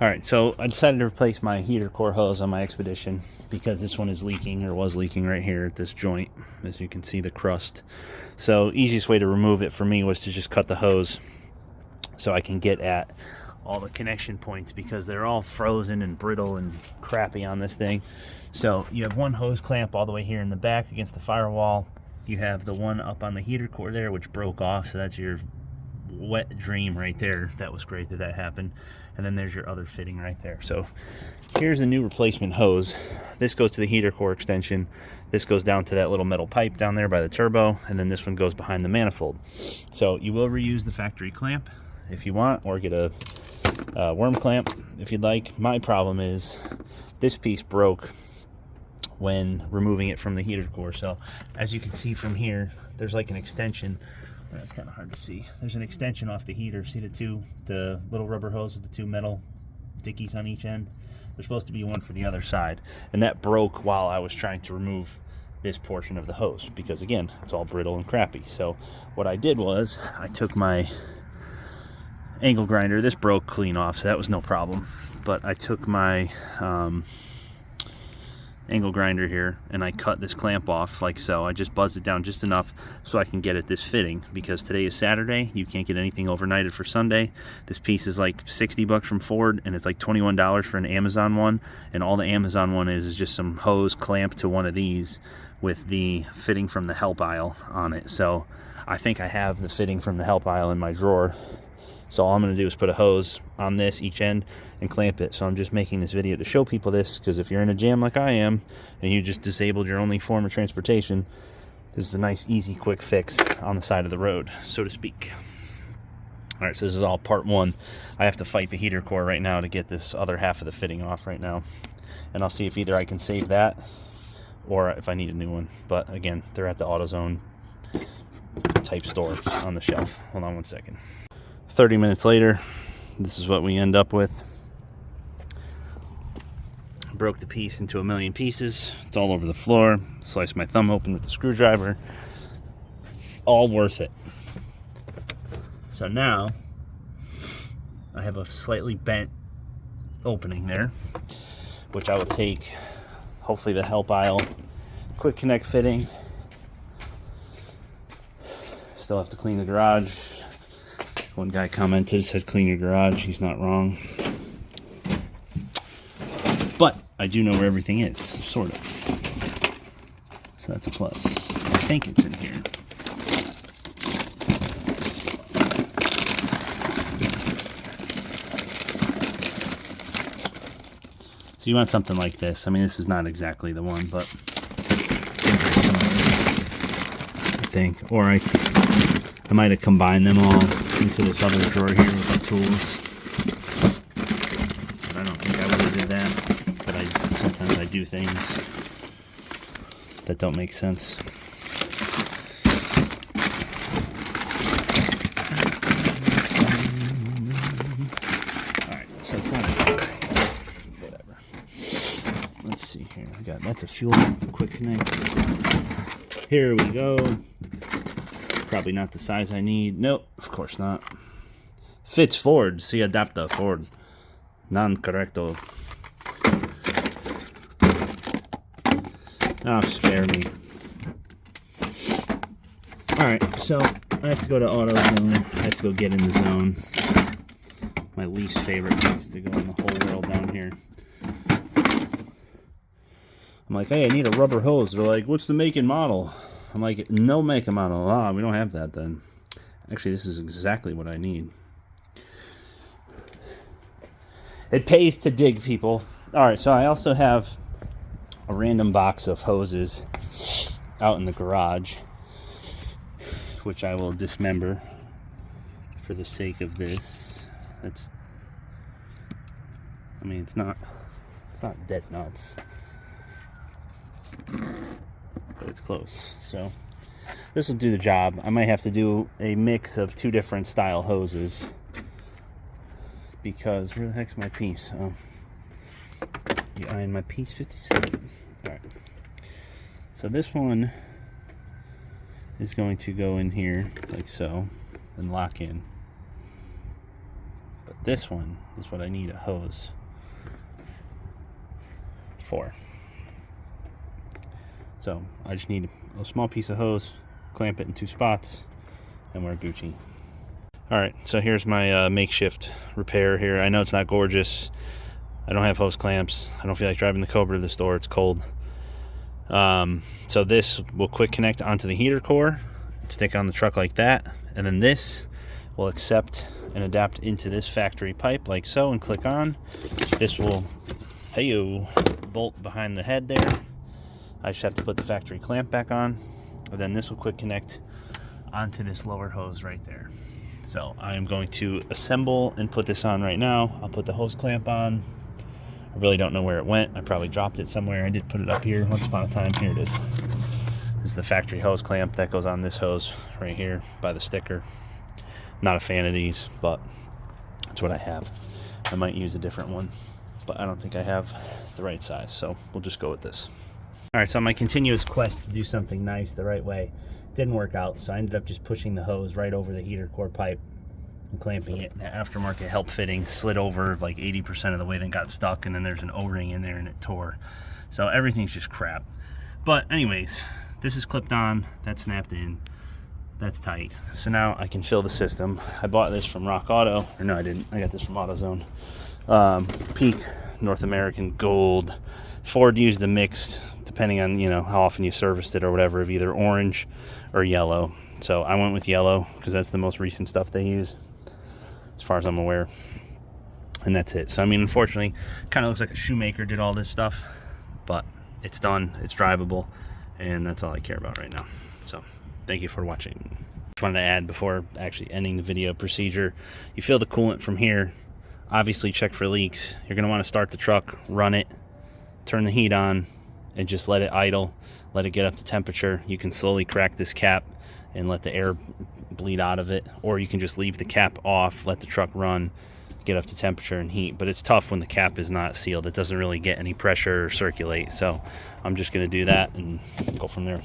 All right, so I decided to replace my heater core hose on my Expedition because this one is leaking, or was leaking right here at this joint. As you can see, the crust. So easiest way to remove it for me was to just cut the hose so I can get at all the connection points, because they're all frozen and brittle and crappy on this thing. So you have one hose clamp all the way here in the back against the firewall. You have the one up on the heater core there, which broke off, so that's your wet dream right there. That was great that happened. And then there's your other fitting right there. So here's a new replacement hose. This goes to the heater core extension. This goes down to that little metal pipe down there by the turbo, and then this one goes behind the manifold. So you will reuse the factory clamp if you want, or get a worm clamp if you'd like. My problem is this piece broke when removing it from the heater core. So as you can see from here, there's like an extension. That's kind of hard to see. There's an extension off the heater. See the little rubber hose with the two metal dickies on each end? There's supposed to be one for the other side, and that broke while I was trying to remove this portion of the hose, because again, it's all brittle and crappy. So what I did was I took my angle grinder. This broke clean off, so that was no problem. But I took my angle grinder here and I cut this clamp off like so. I just buzzed it down just enough so I can get at this fitting, because today is Saturday. You can't get anything overnighted for Sunday. This piece is like 60 bucks from Ford, and it's like $21 for an Amazon one, and all the Amazon one is just some hose clamped to one of these with the fitting from the help aisle on it. So I think I have the fitting from the help aisle in my drawer. So all I'm going to do is put a hose on this each end and clamp it. So I'm just making this video to show people this, because if you're in a jam like I am and you just disabled your only form of transportation, this is a nice, easy, quick fix on the side of the road, so to speak. All right, so this is all part one. I have to fight the heater core right now to get this other half of the fitting off right now. And I'll see if either I can save that or if I need a new one. But again, they're at the AutoZone type store on the shelf. Hold on one second. 30 minutes later, this is what we end up with. Broke the piece into a million pieces. It's all over the floor. Sliced my thumb open with the screwdriver. All worth it. So now I have a slightly bent opening there, which I will take, hopefully, the help aisle quick connect fitting. Still have to clean the garage. One guy commented, said clean your garage. He's not wrong. But I do know where everything is, sort of. So that's a plus. I think it's in here. So you want something like this. I mean, this is not exactly the one, but I think. Or I might have combined them all into this other drawer here with the tools. But I don't think I would have did that. But sometimes I do things that don't make sense. Alright, so it's not whatever. Let's see here. That's a fuel quick connect. Here we go. Probably not the size I need. Nope, of course not. Fits Ford. Si adapta Ford. Non correcto. Oh, spare me. Alright, so I have to go to AutoZone. I have to go get in the zone. My least favorite place to go in the whole world down here. I'm like, hey, I need a rubber hose. They're like, what's the make and model? I'm like, no make and model. Ah, we don't have that then. Actually, this is exactly what I need. It pays to dig, people. Alright, so I also have a random box of hoses out in the garage, which I will dismember for the sake of this. I mean, it's not dead nuts, but it's close. So this will do the job. I might have to do a mix of two different style hoses, because where the heck's my piece? Oh, you eyeing my piece? 57. All right. So this one is going to go in here like so and lock in. But this one is what I need a hose for. So I just need a small piece of hose, clamp it in 2 spots, and we're Gucci. Alright, so here's my makeshift repair here. I know it's not gorgeous. I don't have hose clamps. I don't feel like driving the Cobra to the store. It's cold. So this will quick connect onto the heater core, stick on the truck like that, and then this will accept and adapt into this factory pipe like so and click on. This will bolt behind the head there. I just have to put the factory clamp back on, and then this will quick connect onto this lower hose right there. So I am going to assemble and put this on right now. I'll put the hose clamp on. I really don't know where it went. I probably dropped it somewhere. I did put it up here once upon a time. Here it is. This is the factory hose clamp that goes on this hose right here by the sticker. Not a fan of these, but that's what I have. I might use a different one, but I don't think I have the right size, so we'll just go with this. All right, so on my continuous quest to do something nice the right way, didn't work out, so I ended up just pushing the hose right over the heater core pipe and clamping it. The aftermarket help fitting slid over like 80% of the way, then got stuck, and then there's an O-ring in there and it tore. So everything's just crap. But anyways, this is clipped on, that's snapped in, that's tight. So now I can fill the system. I bought this from Rockauto, or no I didn't, I got this from AutoZone. Peak North American Gold. Ford used the mixed, depending on, you know, how often you serviced it or whatever, of either orange or yellow. So I went with yellow because that's the most recent stuff they use, as far as I'm aware. And that's it. So I mean, unfortunately, kind of looks like a shoemaker did all this stuff, but it's done, it's drivable, and that's all I care about right now. So thank you for watching. Just wanted to add before actually ending the video procedure, you fill the coolant from here, obviously check for leaks. You're going to want to start the truck, run it, turn the heat on, and just let it idle, let it get up to temperature. You can slowly crack this cap and let the air bleed out of it, or you can just leave the cap off, let the truck run, get up to temperature and heat. But it's tough when the cap is not sealed. It doesn't really get any pressure or circulate, so I'm just going to do that and go from there.